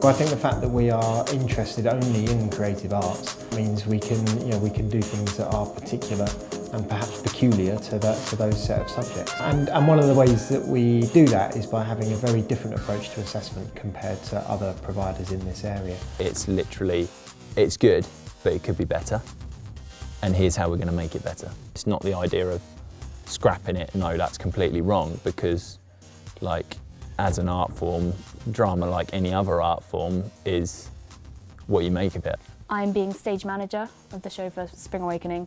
Well, I think the fact that we are interested only in creative arts means we can do things that are particular and perhaps peculiar to those set of subjects. And one of the ways that we do that is by having a very different approach to assessment compared to other providers in this area. It's literally, it's good, but it could be better. And here's how we're going to make it better. It's not the idea of scrapping it, no, that's completely wrong, because like as an art form, drama, like any other art form, is what you make of it. I'm being stage manager of the show for Spring Awakening,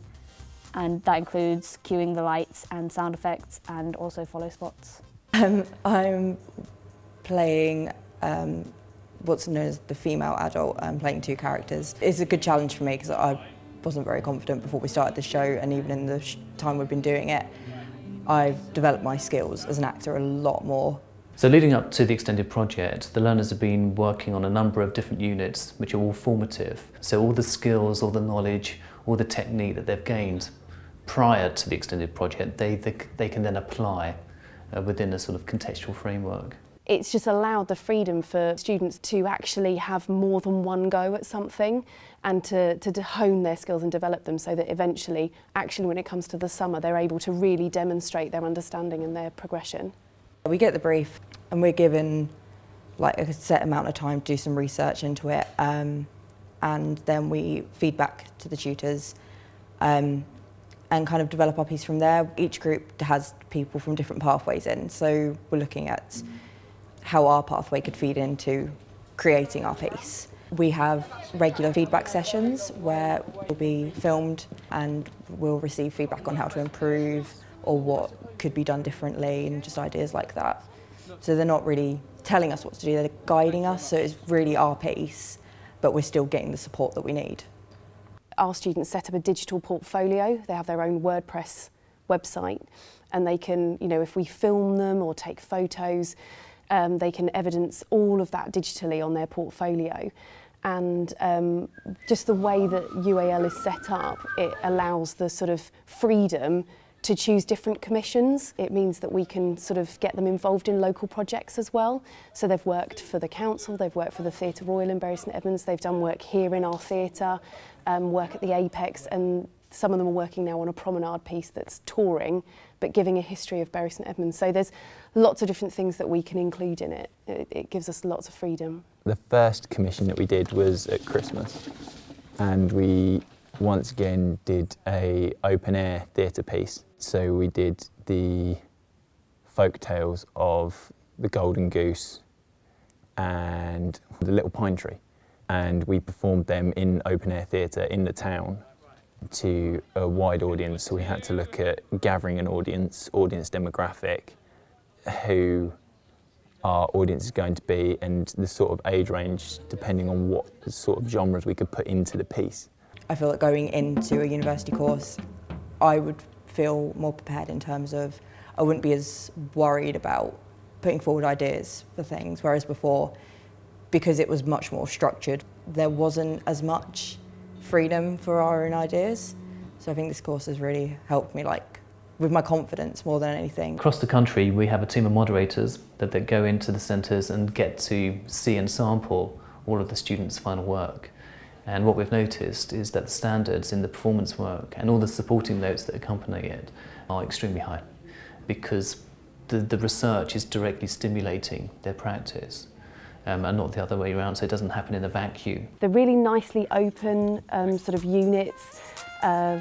and that includes cueing the lights and sound effects and also follow spots. I'm playing what's known as the female adult. I'm playing two characters. It's a good challenge for me because I wasn't very confident before we started the show, and even in the time we've been doing it, I've developed my skills as an actor a lot more. So leading up to the extended project, the learners have been working on a number of different units which are all formative. So all the skills, all the knowledge, all the technique that they've gained prior to the extended project, they can then apply within a sort of contextual framework. It's just allowed the freedom for students to actually have more than one go at something and to hone their skills and develop them, so that eventually, actually when it comes to the summer, they're able to really demonstrate their understanding and their progression. We get the brief and we're given like a set amount of time to do some research into it, and then we feed back to the tutors and kind of develop our piece from there. Each group has people from different pathways in, so we're looking at how our pathway could feed into creating our piece. We have regular feedback sessions where we'll be filmed and we'll receive feedback on how to improve or what could be done differently, and just ideas like that. So they're not really telling us what to do, they're guiding us, so it's really our piece, but we're still getting the support that we need. Our students set up a digital portfolio. They have their own WordPress website, and they can, if we film them or take photos, they can evidence all of that digitally on their portfolio. And just the way that UAL is set up, it allows the sort of freedom to choose different commissions. It means that we can sort of get them involved in local projects as well. So they've worked for the council, they've worked for the Theatre Royal in Bury St Edmunds, they've done work here in our theatre, work at the Apex, and some of them are working now on a promenade piece that's touring, but giving a history of Bury St Edmunds. So there's lots of different things that we can include in it. It gives us lots of freedom. The first commission that we did was at Christmas, and we once again did a open-air theatre piece. So we did the folk tales of the Golden Goose and the Little Pine Tree, and we performed them in open-air theatre in the town to a wide audience. So we had to look at gathering an audience demographic, who our audience is going to be, and the sort of age range depending on what sort of genres we could put into the piece. I feel that going into a university course, I would feel more prepared in terms of I wouldn't be as worried about putting forward ideas for things, whereas before, because it was much more structured, there wasn't as much freedom for our own ideas. So I think this course has really helped me with my confidence more than anything. Across the country, we have a team of moderators that go into the centres and get to see and sample all of the students' final work. And what we've noticed is that the standards in the performance work and all the supporting notes that accompany it are extremely high, because the research is directly stimulating their practice, and not the other way around, so it doesn't happen in a vacuum. They're really nicely open sort of units,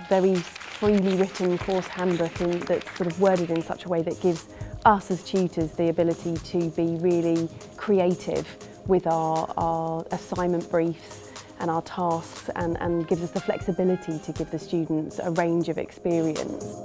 very freely written course handbook that's sort of worded in such a way that gives us as tutors the ability to be really creative with our assignment briefs and our tasks, and gives us the flexibility to give the students a range of experience.